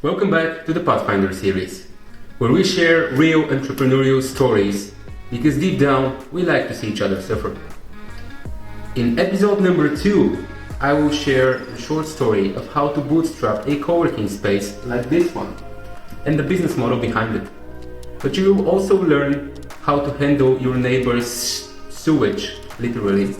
Welcome back to the Pathfinder Series, where we share real entrepreneurial stories because deep down we like to see each other suffer. In episode number 2, I will share a short story of how to bootstrap a coworking space like this one and the business model behind it. But you will also learn how to handle your neighbor's sewage, literally,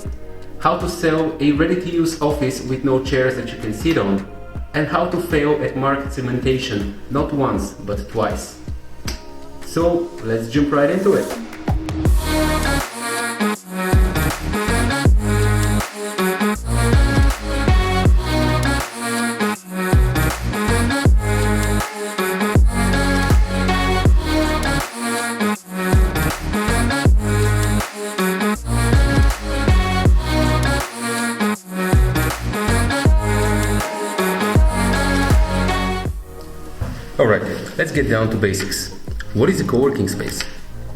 how to sell a ready-to-use office with no chairs that you can sit on, and how to fail at market segmentation not once but twice. So let's jump right into it. Alright, let's get down to basics. What is a coworking space?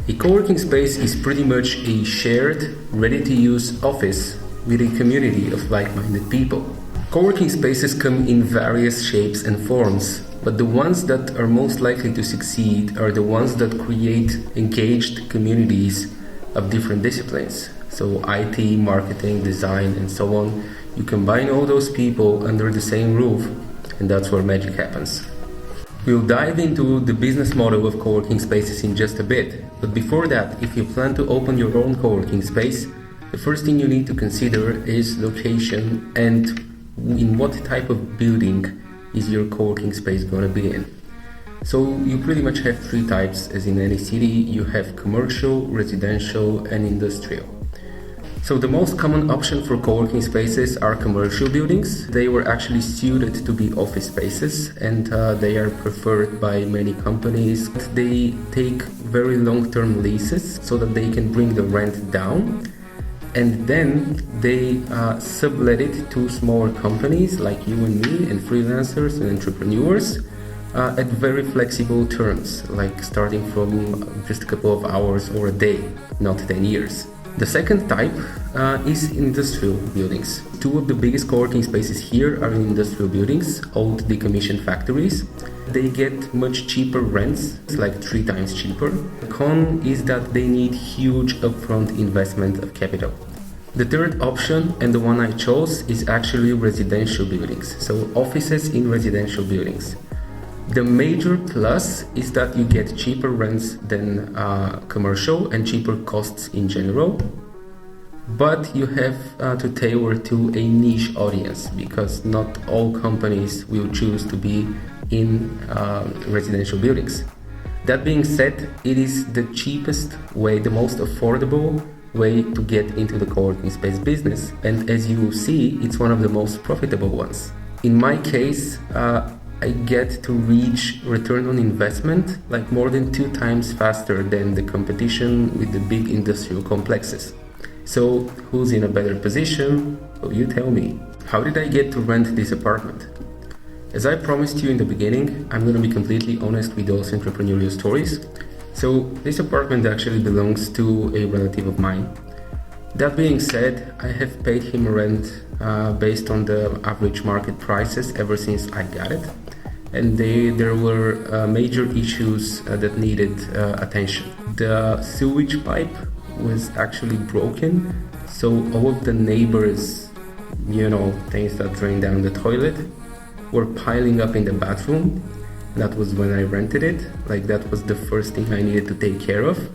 A coworking space is pretty much a shared, ready-to-use office with a community of like-minded people. Coworking spaces come in various shapes and forms, but the ones that are most likely to succeed are the ones that create engaged communities of different disciplines. So IT, marketing, design, and so on. You combine all those people under the same roof, and that's where magic happens. We'll dive into the business model of coworking spaces in just a bit, but before that, if you plan to open your own coworking space, the first thing you need to consider is location and in what type of building is your coworking space going to be in. So you pretty much have 3 types, as in any city. You have commercial, residential, and industrial. So the most common option for coworking spaces are commercial buildings. They were actually suited to be office spaces, and they are preferred by many companies. They take very long-term leases so that they can bring the rent down, and then they sublet it to smaller companies like you and me and freelancers and entrepreneurs at very flexible terms, like starting from just a couple of hours or a day, not 10 years. The second type is industrial buildings. 2 of the biggest coworking spaces here are in industrial buildings, old decommissioned factories. They get much cheaper rents, it's like 3 times cheaper. The con is that they need huge upfront investment of capital. The third option, and the one I chose, is actually residential buildings, so offices in residential buildings. The major plus is that you get cheaper rents than commercial and cheaper costs in general, but you have to tailor to a niche audience because not all companies will choose to be in residential buildings. That being said, it is the cheapest way, the most affordable way to get into the coworking space business, and as you will see, it's one of the most profitable ones. In my case, I get to reach return on investment like more than 2 times faster than the competition with the big industrial complexes. So who's in a better position? Well, you tell me. How did I get to rent this apartment? As I promised you in the beginning, I'm going to be completely honest with those entrepreneurial stories. So this apartment actually belongs to a relative of mine. That being said, I have paid him rent based on the average market prices ever since I got it. And there were major issues that needed attention. The sewage pipe was actually broken, so all of the neighbors, things that drain down the toilet, were piling up in the bathroom. That was when I rented it, that was the first thing I needed to take care of.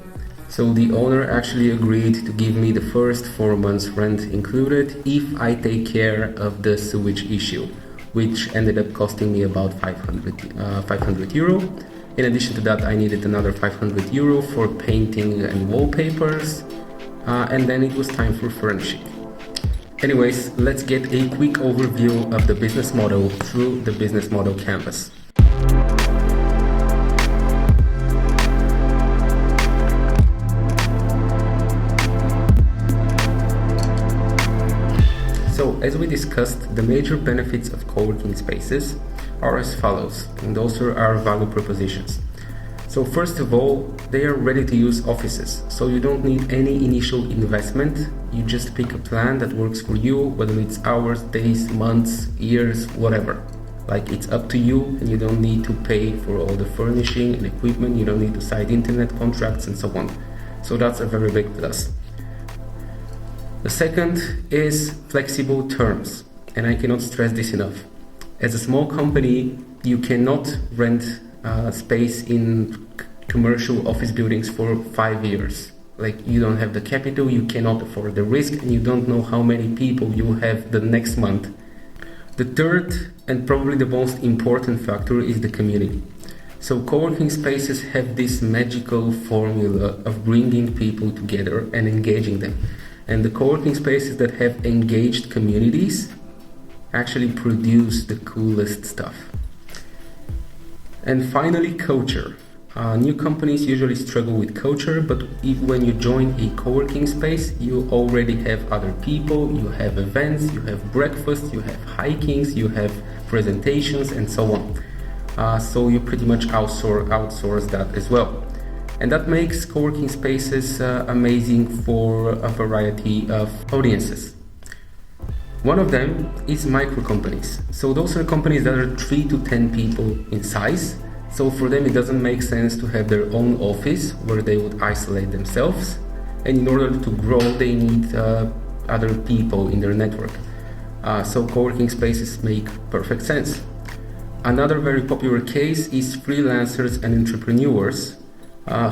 So the owner actually agreed to give me the first 4 months rent included if I take care of the sewage issue, which ended up costing me about 500 euro. In addition to that, I needed another 500 euro for painting and wallpapers, and then it was time for furnishing. Anyways, let's get a quick overview of the business model through the business model canvas. So, as we discussed, the major benefits of coworking spaces are as follows, and those are our value propositions. So first of all, they are ready to use offices, so you don't need any initial investment. You just pick a plan that works for you, whether it's hours, days, months, years, whatever. Like it's up to you, and you don't need to pay for all the furnishing and equipment. You don't need to sign internet contracts and so on. So that's a very big plus. The second is flexible terms, and I cannot stress this enough. As a small company, you cannot rent space in commercial office buildings for 5 years. Like, you don't have the capital, you cannot afford the risk, and you don't know how many people you have the next month. The third and probably the most important factor is the community. So co-working spaces have this magical formula of bringing people together and engaging them. And the co-working spaces that have engaged communities actually produce the coolest stuff. And finally, culture. New companies usually struggle with culture, but when you join a co-working space, you already have other people, you have events, you have breakfast, you have hikings, you have presentations, and so on. So you pretty much outsource that as well. And that makes co-working spaces amazing for a variety of audiences. One of them is micro companies. So those are companies that are 3 to 10 people in size. So for them it doesn't make sense to have their own office where they would isolate themselves. And in order to grow, they need other people in their network. So co-working spaces make perfect sense. Another very popular case is freelancers and entrepreneurs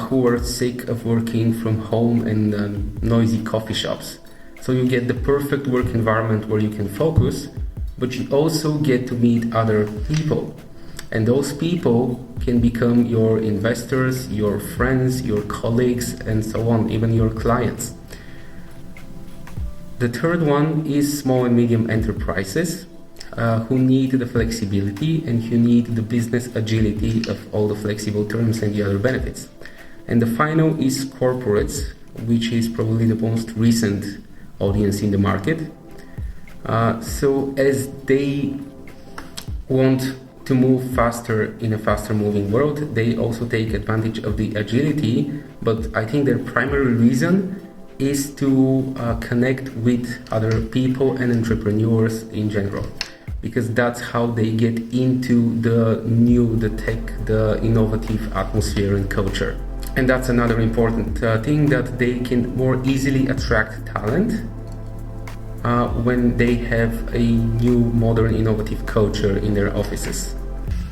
who are sick of working from home and noisy coffee shops. So you get the perfect work environment where you can focus, but you also get to meet other people. And those people can become your investors, your friends, your colleagues, and so on, even your clients. The third one is small and medium enterprises who need the flexibility and who need the business agility of all the flexible terms and the other benefits. And the final is corporates, which is probably the most recent audience in the market. So as they want to move faster in a faster moving world, they also take advantage of the agility, but I think their primary reason is to connect with other people and entrepreneurs in general, because that's how they get into the new, the tech, the innovative atmosphere and culture. And that's another important thing, that they can more easily attract talent when they have a new, modern, innovative culture in their offices.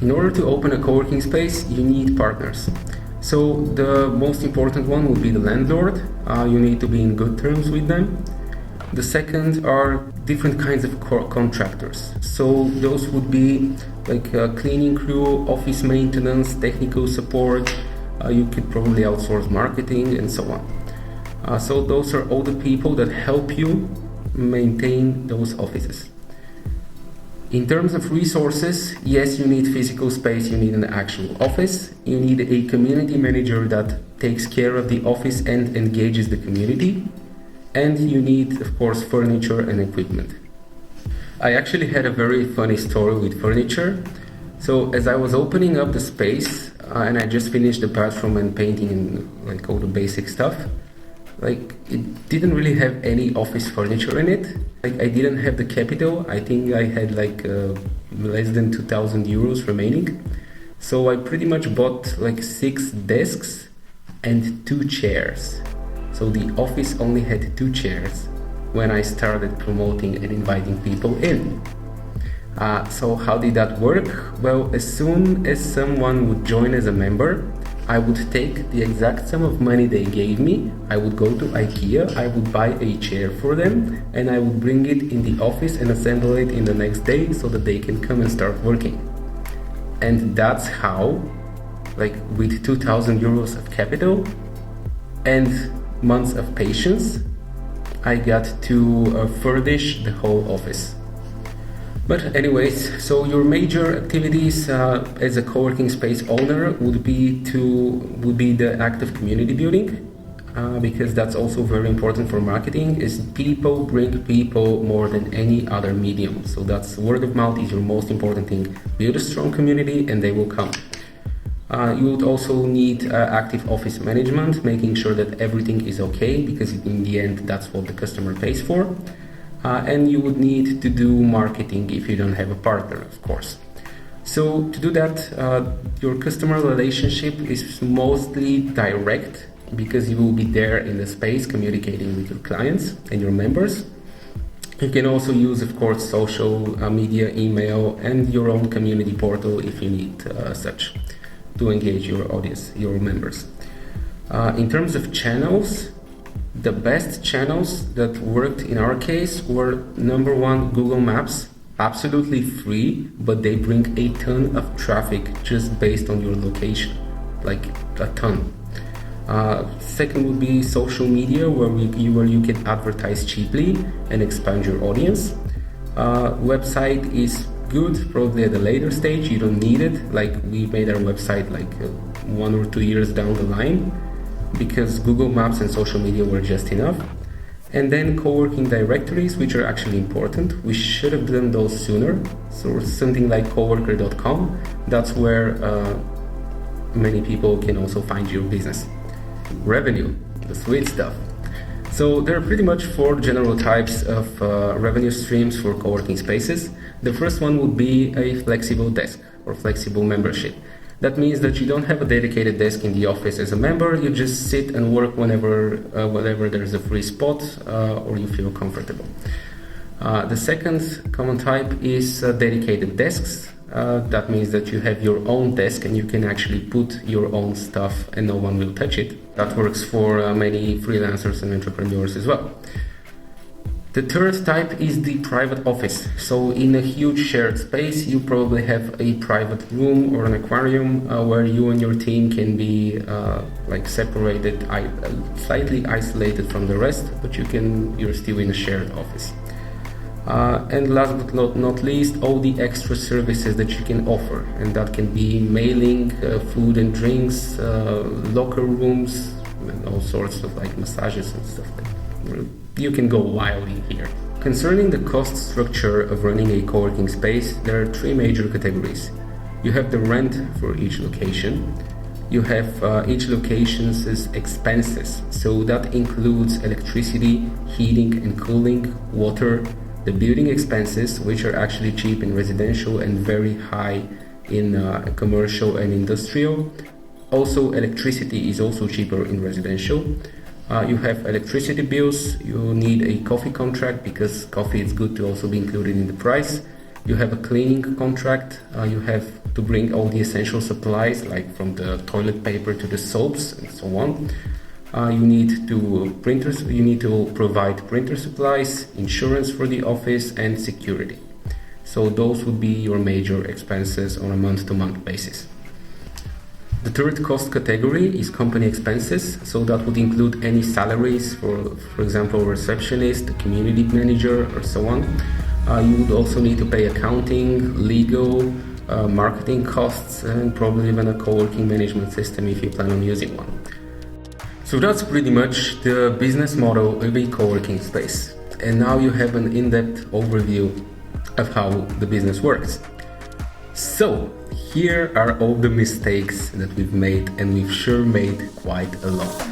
In order to open a co-working space, you need partners. So the most important one would be the landlord. You need to be in good terms with them. The second are different kinds of contractors. So those would be like a cleaning crew, office maintenance, technical support. You could probably outsource marketing and so on. So those are all the people that help you maintain those offices. In terms of resources, yes, you need physical space, you need an actual office, you need a community manager that takes care of the office and engages the community, and you need, of course, furniture and equipment. I actually had a very funny story with furniture. So as I was opening up the space, and I just finished the bathroom and painting and like all the basic stuff, like it didn't really have any office furniture in it. Like I didn't have the capital. I think I had like less than 2,000 euros remaining. So I pretty much bought like 6 desks and 2 chairs. So the office only had 2 chairs when I started promoting and inviting people in. So how did that work? Well, as soon as someone would join as a member, I would take the exact sum of money they gave me, I would go to IKEA, I would buy a chair for them, and I would bring it in the office and assemble it in the next day so that they can come and start working. And that's how, like with 2,000 euros of capital and months of patience, I got to furnish the whole office. But anyways, so your major activities as a co-working space owner would be the act of community building, because that's also very important for marketing. Is people bring people more than any other medium. So that's word of mouth is your most important thing. Build a strong community and they will come. You would also need active office management, making sure that everything is okay, because in the end that's what the customer pays for. And you would need to do marketing if you don't have a partner, of course. So to do that, your customer relationship is mostly direct because you will be there in the space communicating with your clients and your members. You can also use, of course, social media, email, and your own community portal if you need such to engage your audience, your members. In terms of channels, the best channels that worked in our case were number one, Google Maps, absolutely free, but they bring a ton of traffic just based on your location, like a ton. Second would be social media, where you can advertise cheaply and expand your audience. Website is good, probably at a later stage. You don't need it. Like we made our website like 1 or 2 years down the line, because Google Maps and social media were just enough. And then co-working directories, which are actually important. We should have done those sooner. So something like coworker.com, that's where many people can also find your business. Revenue, the sweet stuff. So there are pretty much 4 general types of revenue streams for co-working spaces. The first one would be a flexible desk or flexible membership. That means that you don't have a dedicated desk in the office as a member. You just sit and work whenever there's a free spot or you feel comfortable. The second common type is dedicated desks. That means that you have your own desk and you can actually put your own stuff and no one will touch it. That works for many freelancers and entrepreneurs as well. The third type is the private office. So in a huge shared space, you probably have a private room or an aquarium where you and your team can be separated, slightly isolated from the rest, but you're still in a shared office. And last but not least, all the extra services that you can offer, and that can be mailing, food and drinks, locker rooms, and all sorts of like massages and stuff like that. You can go wild in here. Concerning the cost structure of running a co-working space, there are 3 major categories. You have the rent for each location. You have each location's expenses. So that includes electricity, heating and cooling, water, the building expenses, which are actually cheap in residential and very high in commercial and industrial. Also, electricity is also cheaper in residential. You have electricity bills. You need a coffee contract because coffee is good to also be included in the price. You have a cleaning contract. You have to bring all the essential supplies, like from the toilet paper to the soaps and so on. You need to provide printer supplies, insurance for the office, and security. So those would be your major expenses on a month-to-month basis. The third cost category is company expenses. So that would include any salaries for example, a receptionist, a community manager, or so on. You would also need to pay accounting, legal, marketing costs, and probably even a co-working management system if you plan on using one. So that's pretty much the business model of a co-working space. And now you have an in-depth overview of how the business works. So here are all the mistakes that we've made, and we've sure made quite a lot.